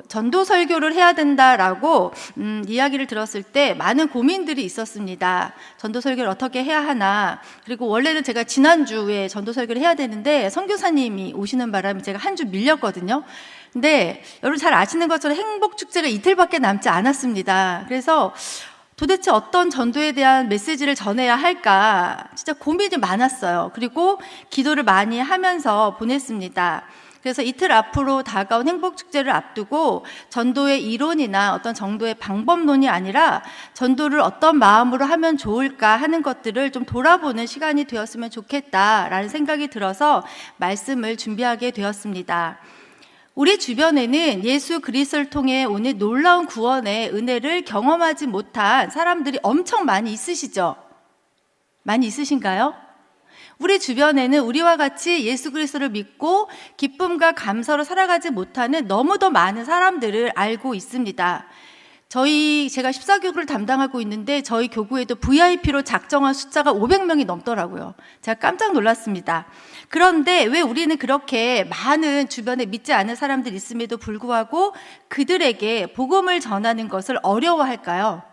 전도 설교를 해야 된다라고 이야기를 들었을 때 많은 고민들이 있었습니다. 전도 설교를 어떻게 해야 하나. 그리고 원래는 제가 지난주에 전도 설교를 해야 되는데 선교사님이 오시는 바람에 제가 한 주 밀렸거든요. 근데 여러분 잘 아시는 것처럼 행복축제가 이틀밖에 남지 않았습니다. 그래서 도대체 어떤 전도에 대한 메시지를 전해야 할까 진짜 고민이 많았어요. 그리고 기도를 많이 하면서 보냈습니다. 그래서 이틀 앞으로 다가온 행복축제를 앞두고 전도의 이론이나 어떤 정도의 방법론이 아니라 전도를 어떤 마음으로 하면 좋을까 하는 것들을 좀 돌아보는 시간이 되었으면 좋겠다라는 생각이 들어서 말씀을 준비하게 되었습니다. 우리 주변에는 예수 그리스도를 통해 오는 놀라운 구원의 은혜를 경험하지 못한 사람들이 엄청 많이 있으시죠? 많이 있으신가요? 우리 주변에는 우리와 같이 예수 그리스도를 믿고 기쁨과 감사로 살아가지 못하는 너무도 많은 사람들을 알고 있습니다. 제가 14교구를 담당하고 있는데 저희 교구에도 VIP로 작정한 숫자가 500명이 넘더라고요. 제가 깜짝 놀랐습니다. 그런데 왜 우리는 그렇게 많은 주변에 믿지 않는 사람들이 있음에도 불구하고 그들에게 복음을 전하는 것을 어려워할까요?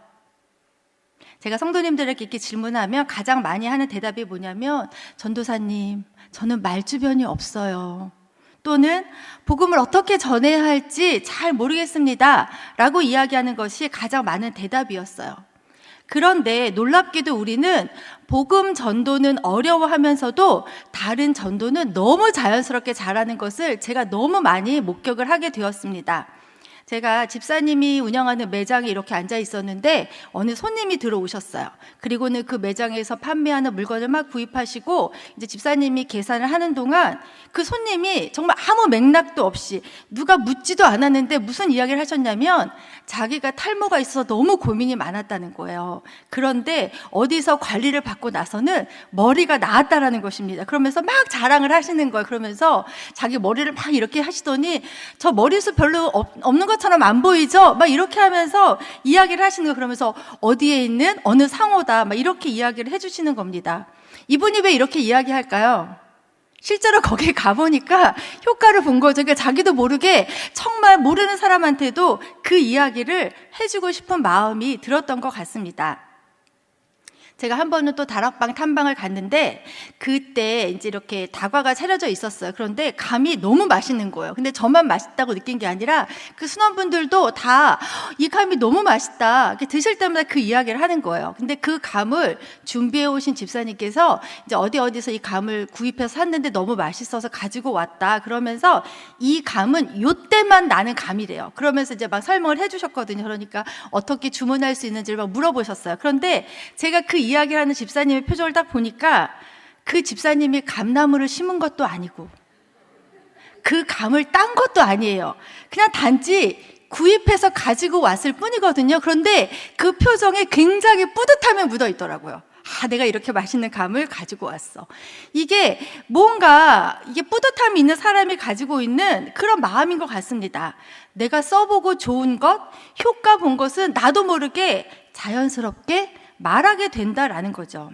제가 성도님들에게 이렇게 질문하면 가장 많이 하는 대답이 뭐냐면, 전도사님, 저는 말주변이 없어요. 또는 복음을 어떻게 전해야 할지 잘 모르겠습니다 라고 이야기하는 것이 가장 많은 대답이었어요. 그런데 놀랍게도 우리는 복음 전도는 어려워하면서도 다른 전도는 너무 자연스럽게 잘하는 것을 제가 너무 많이 목격을 하게 되었습니다. 제가 집사님이 운영하는 매장에 이렇게 앉아 있었는데 어느 손님이 들어오셨어요. 그리고는 그 매장에서 판매하는 물건을 막 구입하시고 이제 집사님이 계산을 하는 동안 그 손님이 정말 아무 맥락도 없이 누가 묻지도 않았는데 무슨 이야기를 하셨냐면 자기가 탈모가 있어서 너무 고민이 많았다는 거예요. 그런데 어디서 관리를 받고 나서는 머리가 나았다라는 것입니다. 그러면서 막 자랑을 하시는 거예요. 그러면서 자기 머리를 막 이렇게 하시더니 저 머리숱 별로 없는 것처럼 안 보이죠? 막 이렇게 하면서 이야기를 하시는 거예요. 그러면서 어디에 있는 어느 상호다 막 이렇게 이야기를 해주시는 겁니다. 이분이 왜 이렇게 이야기할까요? 실제로 거기에 가보니까 효과를 본 거죠. 그러니까 자기도 모르게 정말 모르는 사람한테도 그 이야기를 해주고 싶은 마음이 들었던 것 같습니다. 제가 한 번은 또 다락방 탐방을 갔는데 그때 이제 이렇게 다과가 차려져 있었어요. 그런데 감이 너무 맛있는 거예요. 근데 저만 맛있다고 느낀 게 아니라 그 순원분들도 다 이 감이 너무 맛있다. 이렇게 드실 때마다 그 이야기를 하는 거예요. 근데 그 감을 준비해 오신 집사님께서 이제 어디서 이 감을 구입해서 샀는데 너무 맛있어서 가지고 왔다. 그러면서 이 감은 요때만 나는 감이래요. 그러면서 이제 막 설명을 해주셨거든요. 그러니까 어떻게 주문할 수 있는지를 막 물어보셨어요. 그런데 제가 그 이야기를 하는 집사님의 표정을 딱 보니까 그 집사님이 감나무를 심은 것도 아니고 그 감을 딴 것도 아니에요. 그냥 단지 구입해서 가지고 왔을 뿐이거든요. 그런데 그 표정에 굉장히 뿌듯함이 묻어 있더라고요. 내가 이렇게 맛있는 감을 가지고 왔어. 이게 뭔가 이게 뿌듯함이 있는 사람이 가지고 있는 그런 마음인 것 같습니다. 내가 써보고 좋은 것, 효과 본 것은 나도 모르게 자연스럽게 말하게 된다라는 거죠.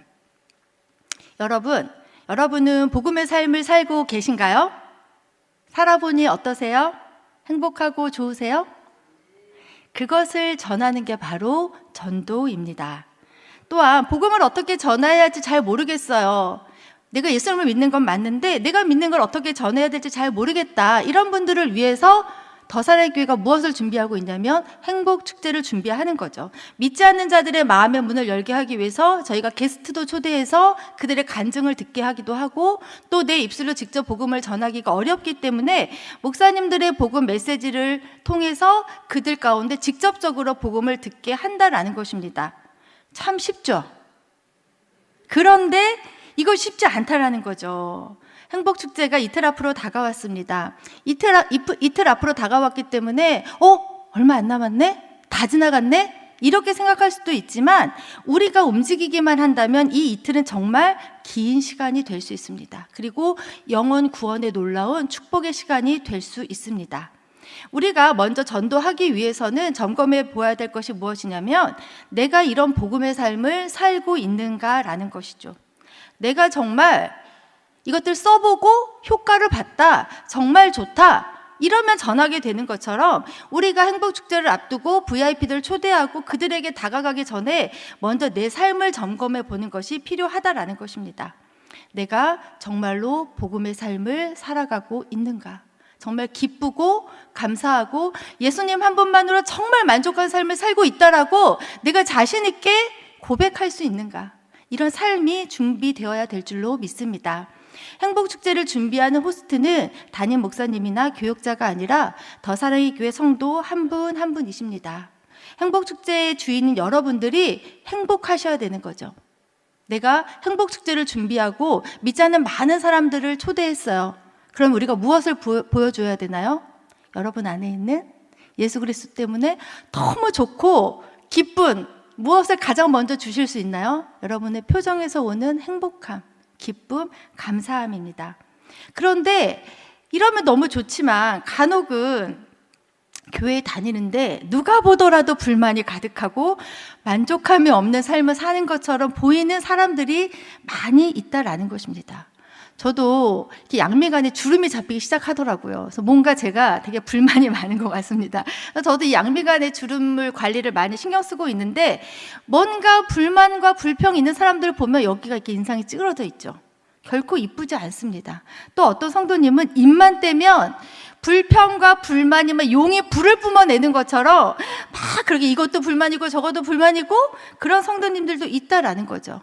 여러분은 복음의 삶을 살고 계신가요? 살아보니 어떠세요? 행복하고 좋으세요? 그것을 전하는 게 바로 전도입니다. 또한 복음을 어떻게 전해야 할지 잘 모르겠어요. 내가 예수님을 믿는 건 맞는데 내가 믿는 걸 어떻게 전해야 될지 잘 모르겠다. 이런 분들을 위해서 더사랑의 교회가 무엇을 준비하고 있냐면 행복축제를 준비하는 거죠. 믿지 않는 자들의 마음의 문을 열게 하기 위해서 저희가 게스트도 초대해서 그들의 간증을 듣게 하기도 하고 또 내 입술로 직접 복음을 전하기가 어렵기 때문에 목사님들의 복음 메시지를 통해서 그들 가운데 직접적으로 복음을 듣게 한다라는 것입니다. 참 쉽죠? 그런데 이거 쉽지 않다라는 거죠. 행복축제가 이틀 앞으로 다가왔습니다. 이틀 앞으로 다가왔기 때문에 얼마 안 남았네? 다 지나갔네? 이렇게 생각할 수도 있지만 우리가 움직이기만 한다면 이 이틀은 정말 긴 시간이 될 수 있습니다. 그리고 영혼 구원의 놀라운 축복의 시간이 될 수 있습니다. 우리가 먼저 전도하기 위해서는 점검해 보아야 될 것이 무엇이냐면 내가 이런 복음의 삶을 살고 있는가라는 것이죠. 내가 정말 이것들 써보고 효과를 봤다, 정말 좋다, 이러면 전하게 되는 것처럼 우리가 행복축제를 앞두고 VIP들 초대하고 그들에게 다가가기 전에 먼저 내 삶을 점검해 보는 것이 필요하다라는 것입니다. 내가 정말로 복음의 삶을 살아가고 있는가? 정말 기쁘고 감사하고 예수님 한 분만으로 정말 만족한 삶을 살고 있다라고 내가 자신 있게 고백할 수 있는가? 이런 삶이 준비되어야 될 줄로 믿습니다. 행복축제를 준비하는 호스트는 담임 목사님이나 교역자가 아니라 더 사랑의 교회 성도 한 분 한 분이십니다. 행복축제의 주인인 여러분들이 행복하셔야 되는 거죠. 내가 행복축제를 준비하고 믿지 않는 많은 사람들을 초대했어요. 그럼 우리가 무엇을 보여줘야 되나요? 여러분 안에 있는 예수 그리스도 때문에 너무 좋고 기쁜 무엇을 가장 먼저 주실 수 있나요? 여러분의 표정에서 오는 행복함, 기쁨, 감사함입니다. 그런데 이러면 너무 좋지만 간혹은 교회에 다니는데 누가 보더라도 불만이 가득하고 만족함이 없는 삶을 사는 것처럼 보이는 사람들이 많이 있다라는 것입니다. 저도 이렇게 양미간에 주름이 잡히기 시작하더라고요. 그래서 뭔가 제가 되게 불만이 많은 것 같습니다. 저도 이 양미간의 주름을 관리를 많이 신경 쓰고 있는데 뭔가 불만과 불평이 있는 사람들을 보면 여기가 이렇게 인상이 찌그러져 있죠. 결코 이쁘지 않습니다. 또 어떤 성도님은 입만 떼면 불평과 불만이 막 용이 불을 뿜어내는 것처럼 막 그렇게 이것도 불만이고 저것도 불만이고 그런 성도님들도 있다라는 거죠.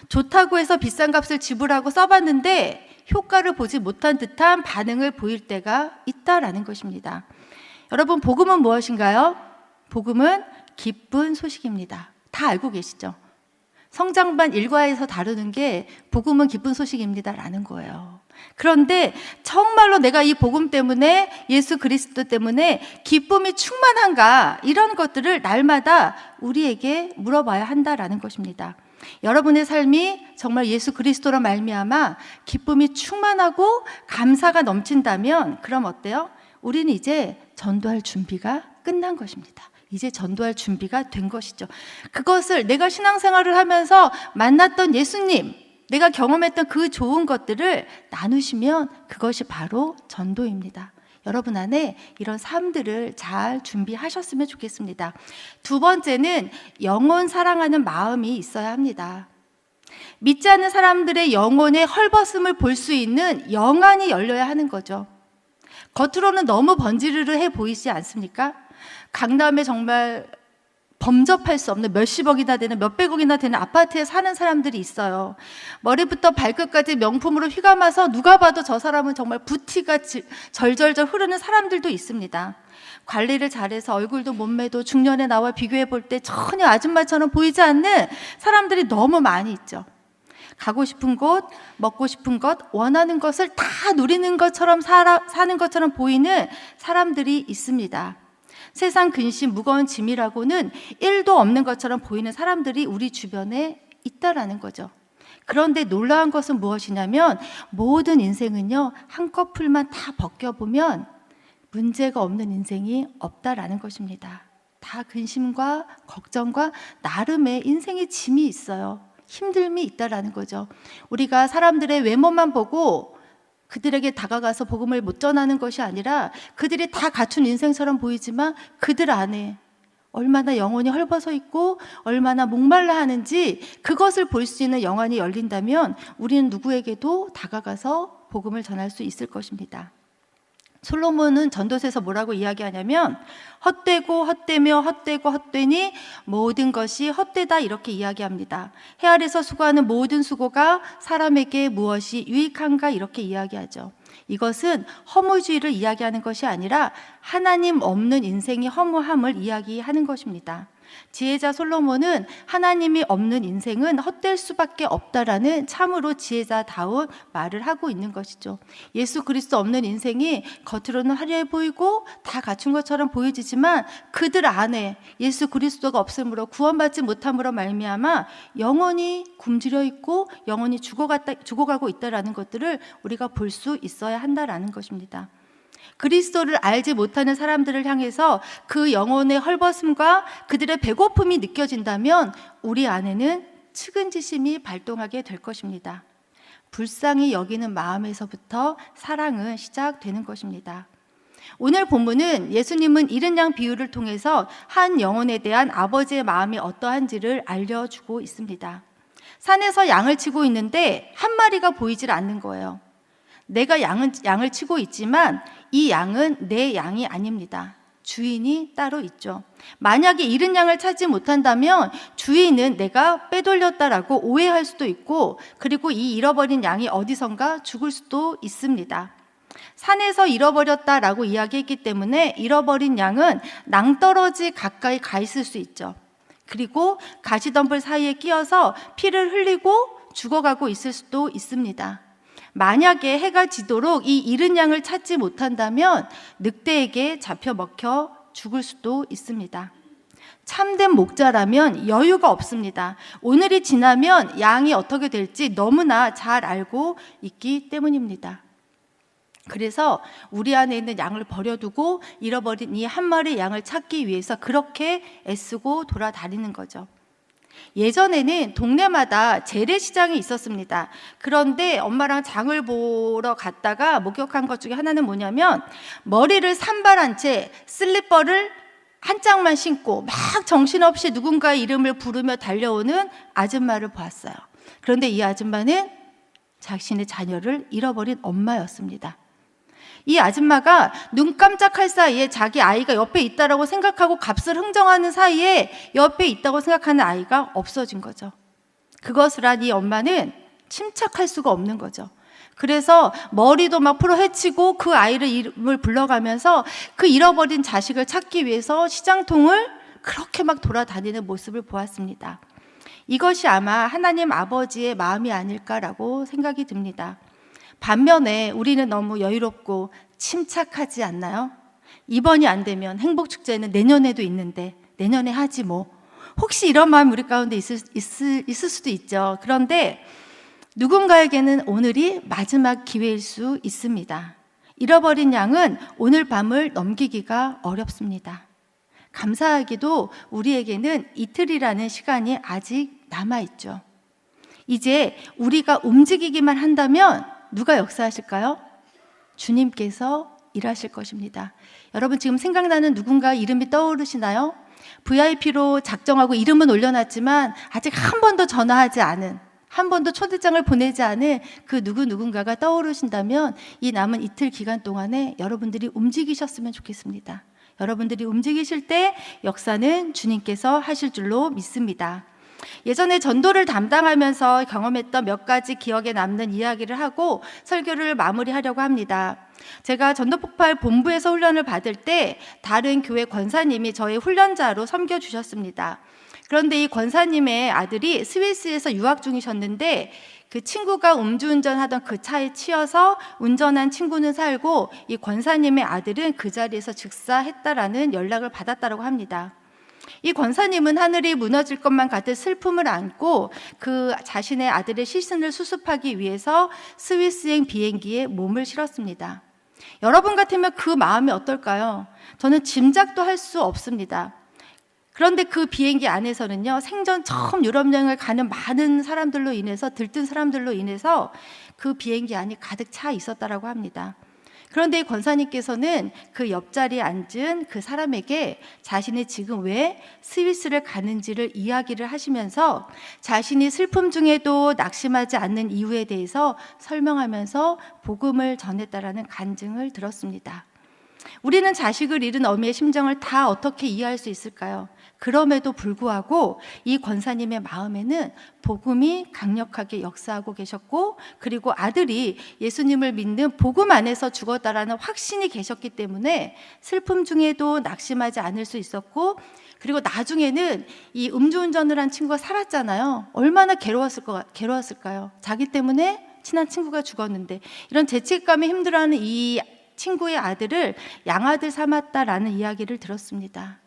좋다고 해서 비싼 값을 지불하고 써봤는데 효과를 보지 못한 듯한 반응을 보일 때가 있다라는 것입니다. 여러분, 복음은 무엇인가요? 복음은 기쁜 소식입니다. 다 알고 계시죠? 성장반 1과에서 다루는 게 복음은 기쁜 소식입니다 라는 거예요. 그런데 정말로 내가 이 복음 때문에 예수 그리스도 때문에 기쁨이 충만한가, 이런 것들을 날마다 우리에게 물어봐야 한다라는 것입니다. 여러분의 삶이 정말 예수 그리스도로 말미암아 기쁨이 충만하고 감사가 넘친다면 그럼 어때요? 우리는 이제 전도할 준비가 끝난 것입니다. 이제 전도할 준비가 된 것이죠. 그것을 내가 신앙생활을 하면서 만났던 예수님, 내가 경험했던 그 좋은 것들을 나누시면 그것이 바로 전도입니다. 여러분 안에 이런 삶들을 잘 준비하셨으면 좋겠습니다. 두 번째는 영혼 사랑하는 마음이 있어야 합니다. 믿지 않는 사람들의 영혼의 헐벗음을 볼 수 있는 영안이 열려야 하는 거죠. 겉으로는 너무 번지르르해 보이지 않습니까? 강남에 정말 범접할 수 없는 몇십억이나 되는 몇백억이나 되는 아파트에 사는 사람들이 있어요. 머리부터 발끝까지 명품으로 휘감아서 누가 봐도 저 사람은 정말 부티가 절절절 흐르는 사람들도 있습니다. 관리를 잘해서 얼굴도 몸매도 중년에 나와 비교해 볼 때 전혀 아줌마처럼 보이지 않는 사람들이 너무 많이 있죠. 가고 싶은 곳, 먹고 싶은 것, 원하는 것을 다 누리는 것처럼 사는 것처럼 보이는 사람들이 있습니다. 세상 근심, 무거운 짐이라고는 1도 없는 것처럼 보이는 사람들이 우리 주변에 있다라는 거죠. 그런데 놀라운 것은 무엇이냐면 모든 인생은요, 한꺼풀만 다 벗겨보면 문제가 없는 인생이 없다라는 것입니다. 다 근심과 걱정과 나름의 인생의 짐이 있어요. 힘듦이 있다라는 거죠. 우리가 사람들의 외모만 보고 그들에게 다가가서 복음을 못 전하는 것이 아니라 그들이 다 갖춘 인생처럼 보이지만 그들 안에 얼마나 영혼이 헐벗어 있고 얼마나 목말라 하는지 그것을 볼 수 있는 영안이 열린다면 우리는 누구에게도 다가가서 복음을 전할 수 있을 것입니다. 솔로몬은 전도서에서 뭐라고 이야기하냐면 헛되고 헛되며 헛되고 헛되니 모든 것이 헛되다, 이렇게 이야기합니다. 해 아래서 수고하는 모든 수고가 사람에게 무엇이 유익한가, 이렇게 이야기하죠. 이것은 허무주의를 이야기하는 것이 아니라 하나님 없는 인생의 허무함을 이야기하는 것입니다. 지혜자 솔로몬은 하나님이 없는 인생은 헛될 수밖에 없다라는 참으로 지혜자다운 말을 하고 있는 것이죠. 예수 그리스도 없는 인생이 겉으로는 화려해 보이고 다 갖춘 것처럼 보여지지만 그들 안에 예수 그리스도가 없으므로 구원받지 못함으로 말미암아 영혼이 굶주려 있고 영혼이 죽어가고 있다라는 것들을 우리가 볼 수 있어야 한다라는 것입니다. 그리스도를 알지 못하는 사람들을 향해서 그 영혼의 헐벗음과 그들의 배고픔이 느껴진다면 우리 안에는 측은지심이 발동하게 될 것입니다. 불쌍히 여기는 마음에서부터 사랑은 시작되는 것입니다. 오늘 본문은 예수님은 잃은 양 비유를 통해서 한 영혼에 대한 아버지의 마음이 어떠한지를 알려주고 있습니다. 산에서 양을 치고 있는데 한 마리가 보이질 않는 거예요. 내가 양을 치고 있지만 이 양은 내 양이 아닙니다. 주인이 따로 있죠. 만약에 잃은 양을 찾지 못한다면 주인은 내가 빼돌렸다라고 오해할 수도 있고, 그리고 이 잃어버린 양이 어디선가 죽을 수도 있습니다. 산에서 잃어버렸다라고 이야기했기 때문에 잃어버린 양은 낭떠러지 가까이 가 있을 수 있죠. 그리고 가시덤불 사이에 끼어서 피를 흘리고 죽어가고 있을 수도 있습니다. 만약에 해가 지도록 이 잃은 양을 찾지 못한다면 늑대에게 잡혀 먹혀 죽을 수도 있습니다. 참된 목자라면 여유가 없습니다. 오늘이 지나면 양이 어떻게 될지 너무나 잘 알고 있기 때문입니다. 그래서 우리 안에 있는 양을 버려두고 잃어버린 이 한 마리 양을 찾기 위해서 그렇게 애쓰고 돌아다니는 거죠. 예전에는 동네마다 재래시장이 있었습니다. 그런데 엄마랑 장을 보러 갔다가 목격한 것 중에 하나는 뭐냐면, 머리를 산발한 채 슬리퍼를 한 짝만 신고 막 정신없이 누군가의 이름을 부르며 달려오는 아줌마를 보았어요. 그런데 이 아줌마는 자신의 자녀를 잃어버린 엄마였습니다. 이 아줌마가 눈 깜짝할 사이에 자기 아이가 옆에 있다라고 생각하고 값을 흥정하는 사이에 옆에 있다고 생각하는 아이가 없어진 거죠. 그것을 한 이 엄마는 침착할 수가 없는 거죠. 그래서 머리도 막 풀어 헤치고 그 아이를 이름을 불러가면서 그 잃어버린 자식을 찾기 위해서 시장통을 그렇게 막 돌아다니는 모습을 보았습니다. 이것이 아마 하나님 아버지의 마음이 아닐까라고 생각이 듭니다. 반면에 우리는 너무 여유롭고 침착하지 않나요? 이번이 안 되면 행복축제는 내년에도 있는데 내년에 하지 뭐. 혹시 이런 마음 우리 가운데 있을 수도 있죠. 그런데 누군가에게는 오늘이 마지막 기회일 수 있습니다. 잃어버린 양은 오늘 밤을 넘기기가 어렵습니다. 감사하게도 우리에게는 이틀이라는 시간이 아직 남아있죠. 이제 우리가 움직이기만 한다면 누가 역사하실까요? 주님께서 일하실 것입니다. 여러분, 지금 생각나는 누군가 이름이 떠오르시나요? VIP로 작정하고 이름은 올려놨지만 아직 한 번도 전화하지 않은, 한 번도 초대장을 보내지 않은 그 누군가가 떠오르신다면 이 남은 이틀 기간 동안에 여러분들이 움직이셨으면 좋겠습니다. 여러분들이 움직이실 때 역사는 주님께서 하실 줄로 믿습니다. 예전에 전도를 담당하면서 경험했던 몇 가지 기억에 남는 이야기를 하고 설교를 마무리하려고 합니다. 제가 전도폭발 본부에서 훈련을 받을 때 다른 교회 권사님이 저의 훈련자로 섬겨주셨습니다. 그런데 이 권사님의 아들이 스위스에서 유학 중이셨는데 그 친구가 음주운전하던 그 차에 치여서 운전한 친구는 살고 이 권사님의 아들은 그 자리에서 즉사했다라는 연락을 받았다고 합니다. 이 권사님은 하늘이 무너질 것만 같은 슬픔을 안고 그 자신의 아들의 시신을 수습하기 위해서 스위스행 비행기에 몸을 실었습니다. 여러분 같으면 그 마음이 어떨까요? 저는 짐작도 할 수 없습니다. 그런데 그 비행기 안에서는요, 생전 처음 유럽 여행을 가는 많은 사람들로 인해서, 들뜬 사람들로 인해서 그 비행기 안이 가득 차 있었다라고 합니다. 그런데 이 권사님께서는 그 옆자리에 앉은 그 사람에게 자신이 지금 왜 스위스를 가는지를 이야기를 하시면서 자신이 슬픔 중에도 낙심하지 않는 이유에 대해서 설명하면서 복음을 전했다라는 간증을 들었습니다. 우리는 자식을 잃은 어미의 심정을 다 어떻게 이해할 수 있을까요? 그럼에도 불구하고 이 권사님의 마음에는 복음이 강력하게 역사하고 계셨고, 그리고 아들이 예수님을 믿는 복음 안에서 죽었다라는 확신이 계셨기 때문에 슬픔 중에도 낙심하지 않을 수 있었고, 그리고 나중에는 이 음주운전을 한 친구가 살았잖아요. 얼마나 괴로웠을까요? 자기 때문에 친한 친구가 죽었는데 이런 죄책감에 힘들어하는 이 친구의 아들을 양아들 삼았다라는 이야기를 들었습니다.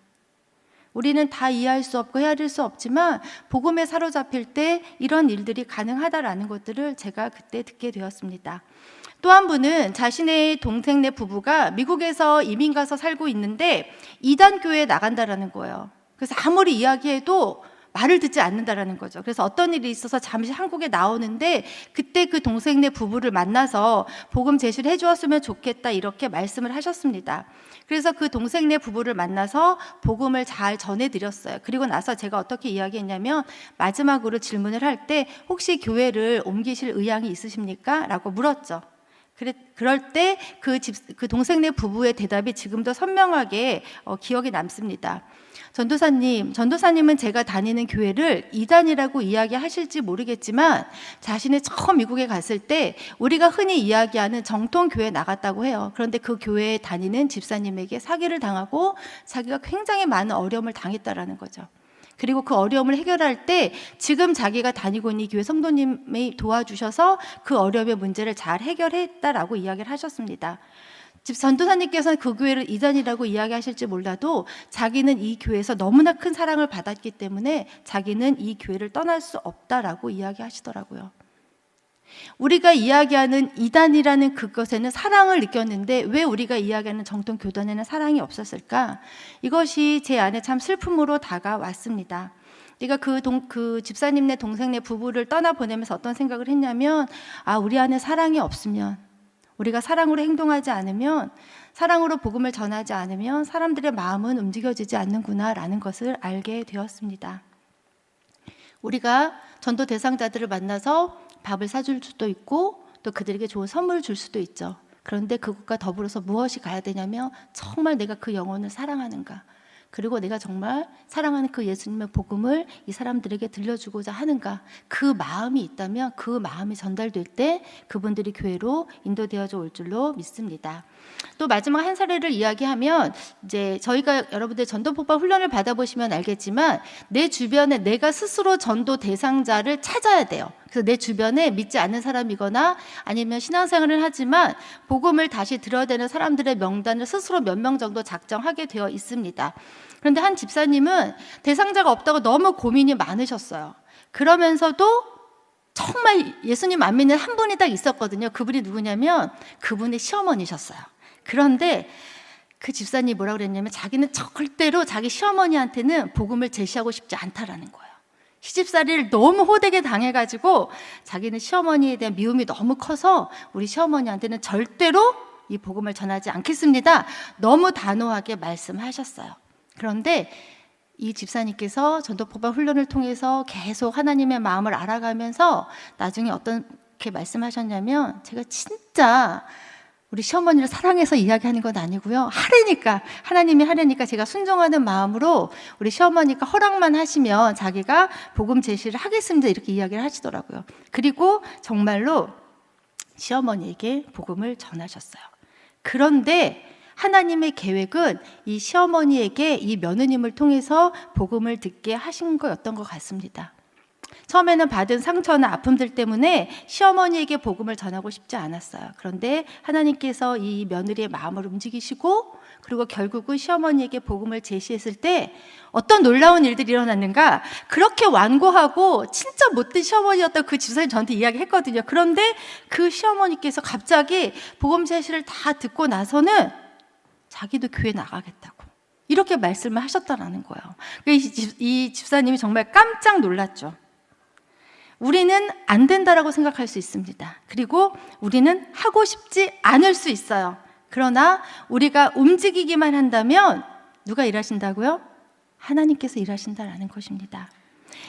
우리는 다 이해할 수 없고 헤아릴 수 없지만 복음에 사로잡힐 때 이런 일들이 가능하다라는 것들을 제가 그때 듣게 되었습니다. 또 한 분은 자신의 동생네 부부가 미국에서 이민 가서 살고 있는데 이단교회에 나간다라는 거예요. 그래서 아무리 이야기해도 말을 듣지 않는다라는 거죠. 그래서 어떤 일이 있어서 잠시 한국에 나오는데 그때 그 동생네 부부를 만나서 복음 제시를 해주었으면 좋겠다 이렇게 말씀을 하셨습니다. 그래서 그 동생네 부부를 만나서 복음을 잘 전해드렸어요. 그리고 나서 제가 어떻게 이야기했냐면 마지막으로 질문을 할 때 혹시 교회를 옮기실 의향이 있으십니까? 라고 물었죠. 그럴 때 그 동생네 부부의 대답이 지금도 선명하게 기억에 남습니다. 전도사님은 제가 다니는 교회를 이단이라고 이야기하실지 모르겠지만 자신이 처음 미국에 갔을 때 우리가 흔히 이야기하는 정통교회에 나갔다고 해요. 그런데 그 교회에 다니는 집사님에게 사기를 당하고 자기가 굉장히 많은 어려움을 당했다라는 거죠. 그리고 그 어려움을 해결할 때 지금 자기가 다니고 있는 이 교회 성도님이 도와주셔서 그 어려움의 문제를 잘 해결했다라고 이야기를 하셨습니다. 전도사님께서는 그 교회를 이단이라고 이야기하실지 몰라도 자기는 이 교회에서 너무나 큰 사랑을 받았기 때문에 자기는 이 교회를 떠날 수 없다라고 이야기하시더라고요. 우리가 이야기하는 이단이라는 그것에는 사랑을 느꼈는데 왜 우리가 이야기하는 정통 교단에는 사랑이 없었을까? 이것이 제 안에 참 슬픔으로 다가왔습니다. 내가 그 집사님네 동생네 부부를 떠나보내면서 어떤 생각을 했냐면 우리 안에 사랑이 없으면, 우리가 사랑으로 행동하지 않으면, 사랑으로 복음을 전하지 않으면 사람들의 마음은 움직여지지 않는구나라는 것을 알게 되었습니다. 우리가 전도 대상자들을 만나서 밥을 사줄 수도 있고 또 그들에게 좋은 선물을 줄 수도 있죠. 그런데 그것과 더불어서 무엇이 가야 되냐면 정말 내가 그 영혼을 사랑하는가, 그리고 내가 정말 사랑하는 그 예수님의 복음을 이 사람들에게 들려주고자 하는가, 그 마음이 있다면 그 마음이 전달될 때 그분들이 교회로 인도되어져 올 줄로 믿습니다. 또 마지막 한 사례를 이야기하면 이제 저희가 여러분들 전도폭발 훈련을 받아보시면 알겠지만 내 주변에 내가 스스로 전도 대상자를 찾아야 돼요. 그래서 내 주변에 믿지 않는 사람이거나 아니면 신앙생활을 하지만 복음을 다시 들어야 되는 사람들의 명단을 스스로 몇 명 정도 작정하게 되어 있습니다. 그런데 한 집사님은 대상자가 없다고 너무 고민이 많으셨어요. 그러면서도 정말 예수님 안 믿는 한 분이 딱 있었거든요. 그분이 누구냐면 그분의 시어머니셨어요. 그런데 그 집사님이 뭐라고 그랬냐면 자기는 절대로 자기 시어머니한테는 복음을 제시하고 싶지 않다라는 거예요. 시집살이를 너무 호되게 당해가지고 자기는 시어머니에 대한 미움이 너무 커서 우리 시어머니한테는 절대로 이 복음을 전하지 않겠습니다. 너무 단호하게 말씀하셨어요. 그런데 이 집사님께서 전도폭발 훈련을 통해서 계속 하나님의 마음을 알아가면서 나중에 어떻게 말씀하셨냐면 제가 진짜 우리 시어머니를 사랑해서 이야기하는 건 아니고요. 하나님이 하려니까 제가 순종하는 마음으로 우리 시어머니가 허락만 하시면 자기가 복음 제시를 하겠습니다. 이렇게 이야기를 하시더라고요. 그리고 정말로 시어머니에게 복음을 전하셨어요. 그런데 하나님의 계획은 이 시어머니에게 이 며느님을 통해서 복음을 듣게 하신 거였던 것 같습니다. 처음에는 받은 상처나 아픔들 때문에 시어머니에게 복음을 전하고 싶지 않았어요. 그런데 하나님께서 이 며느리의 마음을 움직이시고 그리고 결국은 시어머니에게 복음을 제시했을 때 어떤 놀라운 일들이 일어났는가, 그렇게 완고하고 진짜 못된 시어머니였다고 그 집사님 저한테 이야기했거든요. 그런데 그 시어머니께서 갑자기 복음 제시를 다 듣고 나서는 자기도 교회 나가겠다고 이렇게 말씀을 하셨다라는 거예요. 이 집사님이 정말 깜짝 놀랐죠. 우리는 안 된다라고 생각할 수 있습니다. 그리고 우리는 하고 싶지 않을 수 있어요. 그러나 우리가 움직이기만 한다면 누가 일하신다고요? 하나님께서 일하신다라는 것입니다.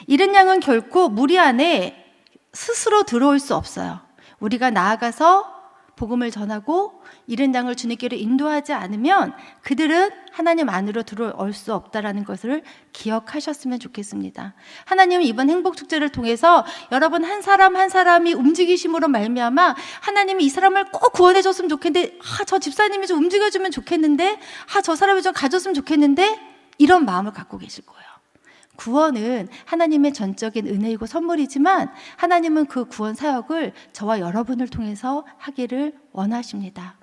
이른 양은 결코 무리 안에 스스로 들어올 수 없어요. 우리가 나아가서 복음을 전하고 이른 양을 주님께로 인도하지 않으면 그들은 하나님 안으로 들어올 수 없다라는 것을 기억하셨으면 좋겠습니다. 하나님은 이번 행복축제를 통해서 여러분 한 사람 한 사람이 움직이심으로 말미암아 하나님이 이 사람을 꼭 구원해 줬으면 좋겠는데, 저 집사님이 좀 움직여주면 좋겠는데, 저 사람이 좀 가졌으면 좋겠는데, 이런 마음을 갖고 계실 거예요. 구원은 하나님의 전적인 은혜이고 선물이지만 하나님은 그 구원 사역을 저와 여러분을 통해서 하기를 원하십니다.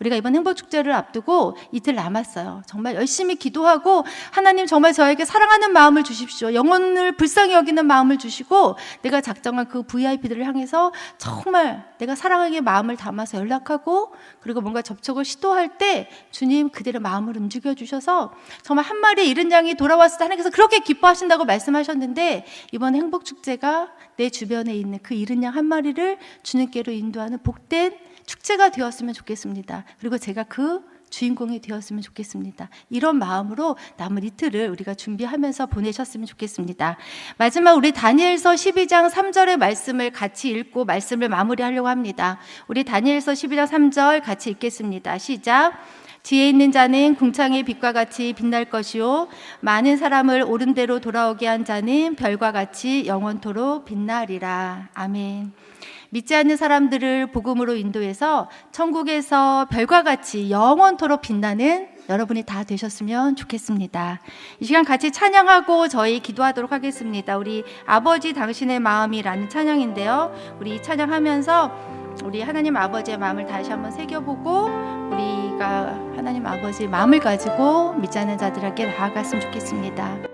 우리가 이번 행복축제를 앞두고 이틀 남았어요. 정말 열심히 기도하고 하나님 정말 저에게 사랑하는 마음을 주십시오. 영혼을 불쌍히 여기는 마음을 주시고 내가 작정한 그 VIP들을 향해서 정말 내가 사랑하게 마음을 담아서 연락하고 그리고 뭔가 접촉을 시도할 때 주님 그들의 마음을 움직여 주셔서 정말 한 마리 잃은 양이 돌아왔을 때 하나님께서 그렇게 기뻐하신다고 말씀하셨는데 이번 행복축제가 내 주변에 있는 그 잃은 양 한 마리를 주님께로 인도하는 복된 축제가 되었으면 좋겠습니다. 그리고 제가 그 주인공이 되었으면 좋겠습니다. 이런 마음으로 남은 이틀을 우리가 준비하면서 보내셨으면 좋겠습니다. 마지막 우리 다니엘서 12장 3절의 말씀을 같이 읽고 말씀을 마무리하려고 합니다. 우리 다니엘서 12장 3절 같이 읽겠습니다. 시작. 지혜 있는 자는 궁창의 빛과 같이 빛날 것이요 많은 사람을 옳은 대로 돌아오게 한 자는 별과 같이 영원토록 빛나리라. 아멘. 믿지 않는 사람들을 복음으로 인도해서 천국에서 별과 같이 영원토록 빛나는 여러분이 다 되셨으면 좋겠습니다. 이 시간 같이 찬양하고 저희 기도하도록 하겠습니다. 우리 아버지 당신의 마음이라는 찬양인데요. 우리 이 찬양하면서 우리 하나님 아버지의 마음을 다시 한번 새겨보고 우리가 하나님 아버지의 마음을 가지고 믿지 않는 자들에게 나아갔으면 좋겠습니다.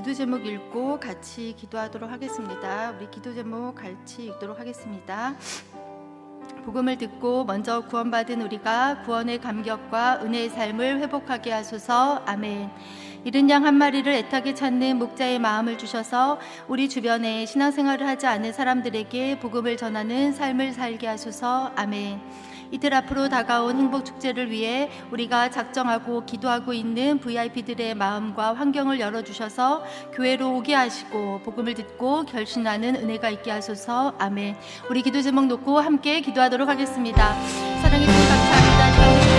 기도 제목 읽고 같이 기도하도록 하겠습니다. 우리 기도 제목 같이 읽도록 하겠습니다. 복음을 듣고 먼저 구원받은 우리가 구원의 감격과 은혜의 삶을 회복하게 하소서. 아멘. 잃은 양 한 마리를 애타게 찾는 목자의 마음을 주셔서 우리 주변에 신앙생활을 하지 않는 사람들에게 복음을 전하는 삶을 살게 하소서. 아멘. 이틀 앞으로 다가온 행복축제를 위해 우리가 작정하고 기도하고 있는 VIP들의 마음과 환경을 열어주셔서 교회로 오게 하시고 복음을 듣고 결신하는 은혜가 있게 하소서. 아멘. 우리 기도 제목 놓고 함께 기도하도록 하겠습니다. 사랑해 주님 감사합니다.